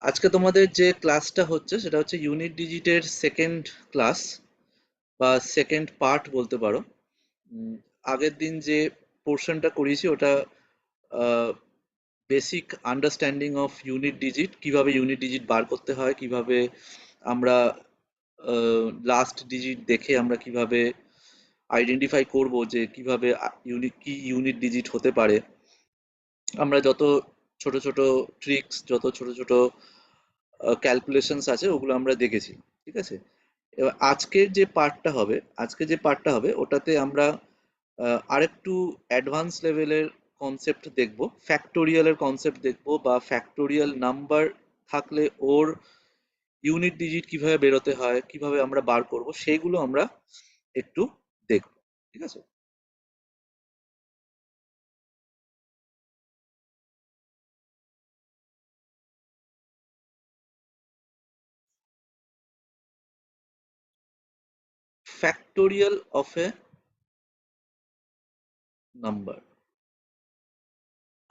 আজকে তোমাদের যে ক্লাসটা হচ্ছে সেটা হচ্ছে ইউনিট ডিজিটের সেকেন্ড ক্লাস বা সেকেন্ড পার্ট বলতে পারো। উম, আগের দিন যে পোর্শনটা করিয়েছি ওটা basic understanding of unit digit, কিভাবে ইউনিট ডিজিট বার করতে হয়, কিভাবে আমরা লাস্ট ডিজিট দেখে আমরা কিভাবে আইডেন্টিফাই করব যে কিভাবে ইউনিট কি ইউনিট ডিজিট হতে পারে। আমরা যত ছোট ছোট ট্রিক্স, যত ছোট ছোট ক্যালকুলেশনস আছে ওগুলো আমরা দেখেছি। ঠিক আছে, এবার আজকে যে পার্টটা হবে ওটাতে আমরা আরেকটু অ্যাডভান্স লেভেলের কনসেপ্ট দেখব, ফ্যাক্টোরিয়ালের কনসেপ্ট দেখব, বা ফ্যাক্টোরিয়াল নাম্বার থাকলে ওর ইউনিট ডিজিট কিভাবে বেরোতে হয়, কিভাবে আমরা বার করব, সেইগুলো আমরা একটু দেখব। ঠিক আছে, ফ্যাক্টোরিয়াল অফ এ নাম্বার।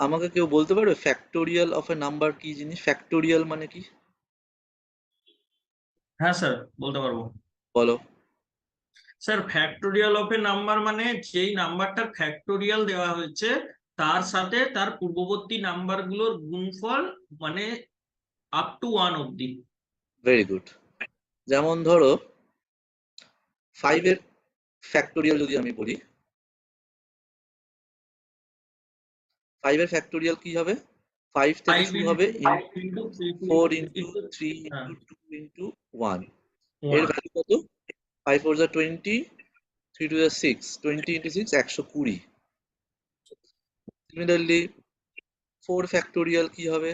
আমাকে কেউ বলতে পারবে ফ্যাক্টোরিয়াল অফ এ নাম্বার কি জিনিস? ফ্যাক্টোরিয়াল মানে কি? হ্যাঁ স্যার, বলতে পারবো। বলো। Sir, factorial of A number মানে যেই নাম্বারটার ফ্যাক্টোরিয়াল দেওয়া হয়েছে তার সাথে তার পূর্ববর্তী নাম্বারগুলোর গুণফল, মানে আপ টু 1 অব্দি। Very good. যেমন ধরো 5 এর ফ্যাক্টোরিয়াল যদি আমি বলি, 5 এর ফ্যাক্টোরিয়াল কি হবে? 5 থেকে 5 শুরু হবে, ইন্টু 5 ইন্টু 3 4 ইন্টু ইন্টু 3 হ্যাঁ ইন্টু 2 ইন্টু 1। এর 1। ভ্যালু কত? 5 4 যা 20, 3 2 যা 6, 20 ইন্টু 6 120। সিমিলারলি 4 ফ্যাক্টোরিয়াল কি হবে?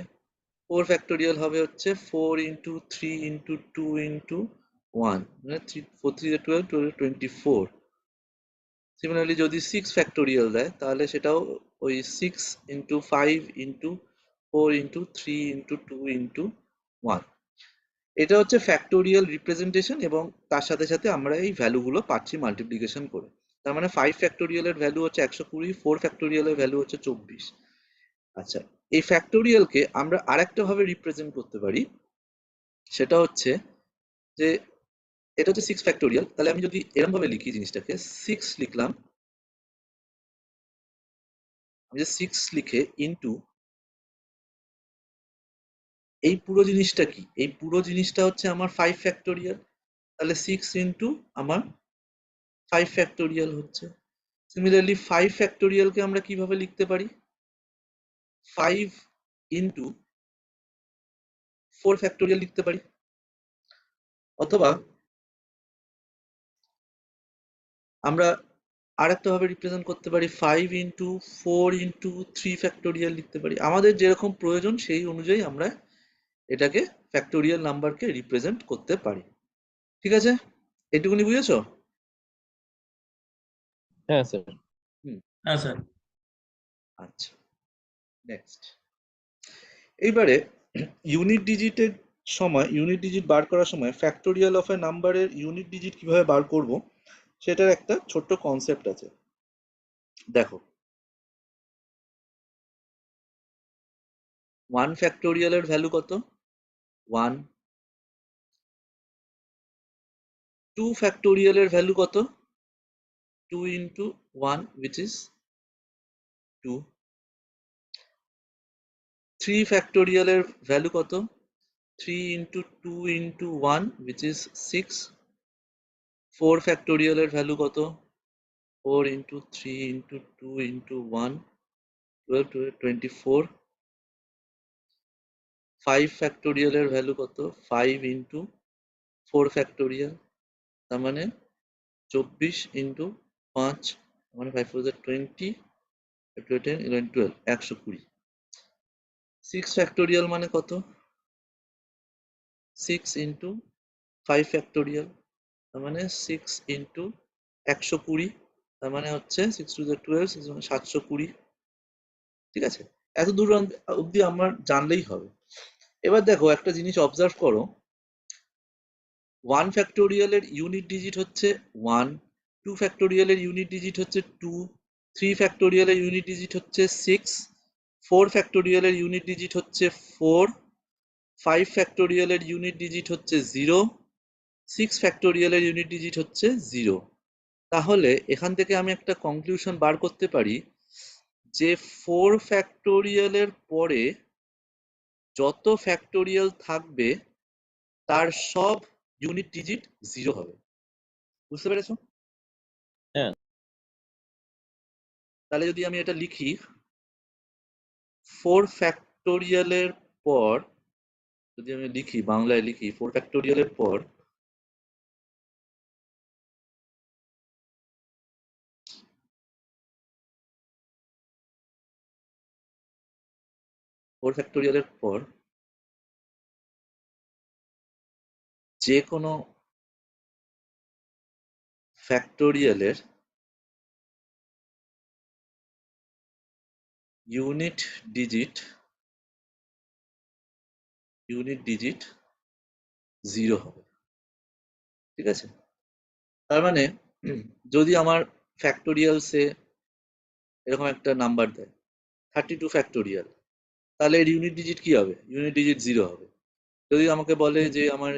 4 ফ্যাক্টোরিয়াল হবে হচ্ছে 4 ইন্টু 3 ইন্টু 2 ইন্টু 1, মানে 3 4 3 যা 12, 12 24। সিমিলারলি যদি 6 ফ্যাক্টোরিয়াল দেয় তাহলে সেটাও ওই 6 into 5 into 4 into 3 into 2 into 1। এটা হচ্ছে ফ্যাক্টোরিয়াল রিপ্রেজেন্টেশন, এবং তার সাথে সাথে আমরা এই ভ্যালুগুলো পাচ্ছি মাল্টিপ্লিকেশন করে। তার মানে 5 ফ্যাক্টোরিয়ালের ভ্যালু হচ্ছে 120, 4 ফ্যাক্টোরিয়ালের ভ্যালু হচ্ছে 24। আচ্ছা, এই ফ্যাক্টোরিয়ালকে আমরা আরেকটা ভাবে রিপ্রেজেন্ট করতে পারি। সেটা হচ্ছে যে এটা হচ্ছে 6 ফ্যাক্টোরিয়াল, তাহলে আমি যদি এরকম ভাবে লিখি জিনিসটাকে, 6 লিখলাম, আমি যে 6 লিখে ইনটু এই পুরো জিনিসটা কি? এই পুরো জিনিসটা হচ্ছে আমার 5 ফ্যাক্টোরিয়াল। তাহলে 6 ইনটু আমার 5 ফ্যাক্টোরিয়াল হচ্ছে। সিমিলারলি 5 ফ্যাক্টোরিয়ালকে আমরা কিভাবে লিখতে পারি? 5 ইনটু 4 ফ্যাক্টোরিয়াল লিখতে পারি। অথবা আমরা আরেকটা ভাবে রিপ্রেজেন্ট করতে পারি, 5 ইনটু 4 ইনটু 3 ফ্যাক্টোরিয়াল লিখতে পারি। আমাদের যেরকম প্রয়োজন সেই অনুযায়ী আমরা এটাকে ফ্যাক্টোরিয়াল নাম্বারকে রিপ্রেজেন্ট করতে পারি। ঠিক আছে, এটুকুনি বুঝেছো? হ্যাঁ স্যার। হুম। হ্যাঁ স্যার। আচ্ছা, নেক্সট। এইবারে ইউনিট ডিজিট বার করার সময় ফ্যাক্টোরিয়াল অফ এ নাম্বারের ইউনিট ডিজিট কিভাবে বার করব সেটার একটা ছোট্ট কনসেপ্ট আছে। দেখো, 1 ফ্যাক্টোরিয়ালের ভ্যালু কত? 1। 2 ফ্যাক্টোরিয়ালের ভ্যালু কত? 2 ইন্টু 1 which is 2। 3 ফ্যাক্টোরিয়ালের ভ্যালু কত? 3 ইন্টু 2 ইন্টু 1 which is 6। 4 ফ্যাক্টোরিয়ালের ভ্যালু কত? 4 ইন্টু 3 ইন্টু 2 ইন্টু 1, 12 24। 5 ফ্যাক্টোরিয়ালের ভ্যালু কত? 5 ইন্টু 4 ফ্যাক্টোরিয়াল, তার মানে 24 ইন্টু 5, মানে 5 4 20, 10 11 12, 120। 6 ফ্যাক্টোরিয়াল মানে কত? 6 ইন্টু 5 ফ্যাক্টোরিয়াল, তার মানে 6 ইন্টু 120, তার মানে হচ্ছে 6 টু দ্য 12, 6 মানে 720। ঠিক আছে, এত দূর অবধি আমার জানলেই হবে। এবার দেখো একটা জিনিস অবজার্ভ করো, 1 ফ্যাক্টোরিয়ালের ইউনিট ডিজিট হচ্ছে 1, 2 ফ্যাক্টোরিয়ালের ইউনিট ডিজিট হচ্ছে 2, 3 ফ্যাক্টোরিয়ালের ইউনিট ডিজিট হচ্ছে 6, 4 ফ্যাক্টোরিয়ালের ইউনিট ডিজিট হচ্ছে 4, 5 ফ্যাক্টোরিয়ালের ইউনিট ডিজিট হচ্ছে 0, 6 ফ্যাক্টোরিয়ালের ইউনিট ডিজিট হচ্ছে 0। তাহলে এখান থেকে আমি একটা কনক্লুশন বার করতে পারি যে 4 ফ্যাক্টোরিয়ালের পরে যত ফ্যাক্টোরিয়াল থাকবে তার সব ইউনিট ডিজিট 0 হবে। বুঝতে পেরেছো? হ্যাঁ। তাহলে যদি আমি এটা লিখি 4 ফ্যাক্টোরিয়ালের পর, যদি আমি লিখি বাংলায় লিখি 4 ফ্যাক্টোরিয়ালের পর যে কোনো ফ্যাক্টোরিয়ালের ইউনিট ডিজিট 0 হবে। ঠিক আছে? তার মানে যদি আমার ফ্যাক্টোরিয়ালসে এরকম একটা নাম্বার দেয় 32 ফ্যাক্টোরিয়াল, তাহলে এর ইউনিট ডিজিট কি হবে? ইউনিট ডিজিট 0 হবে। যদি আমাকে বলে যে আমার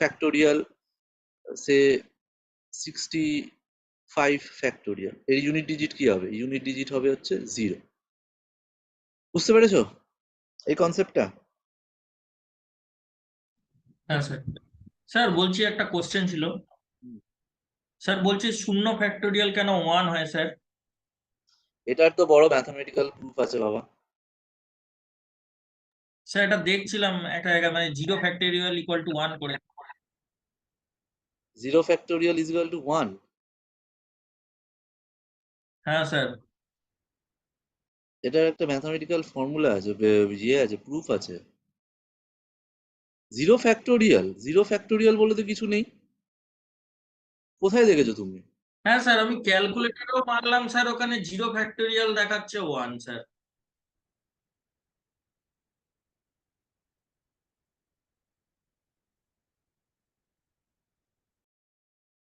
ফ্যাক্টোরিয়াল সে 65 ফ্যাক্টোরিয়াল, এর ইউনিট ডিজিট কি হবে? ইউনিট ডিজিট হবে হচ্ছে 0। বুঝতে পেরেছো এই কনসেপ্টটা? হ্যাঁ স্যার। স্যার বলছি একটা কোশ্চেন ছিল। স্যার বলছি 0 ফ্যাক্টোরিয়াল কেন 1 হয় স্যার? এটার তো বড় ম্যাথমেটিক্যাল প্রুফ আছে বাবা। স্যার এটা দেখছিলাম একটা জায়গায়, মানে 0 ফ্যাক্টোরিয়াল ইকুয়াল টু 1 করে। 0 ফ্যাক্টোরিয়াল ইজ ইকুয়াল টু 1? হ্যাঁ স্যার। এটার একটা ম্যাথমেটিক্যাল ফর্মুলা আছে, ইয়ে আছে, প্রুফ আছে। 0 ফ্যাক্টোরিয়াল বলে তো কিছু নেই। কোথায় দেখেছো তুমি? হ্যাঁ স্যার, আমি ক্যালকুলেটরেও মারলাম স্যার, ওখানে 0 ফ্যাক্টোরিয়াল দেখাচ্ছে 1 স্যার।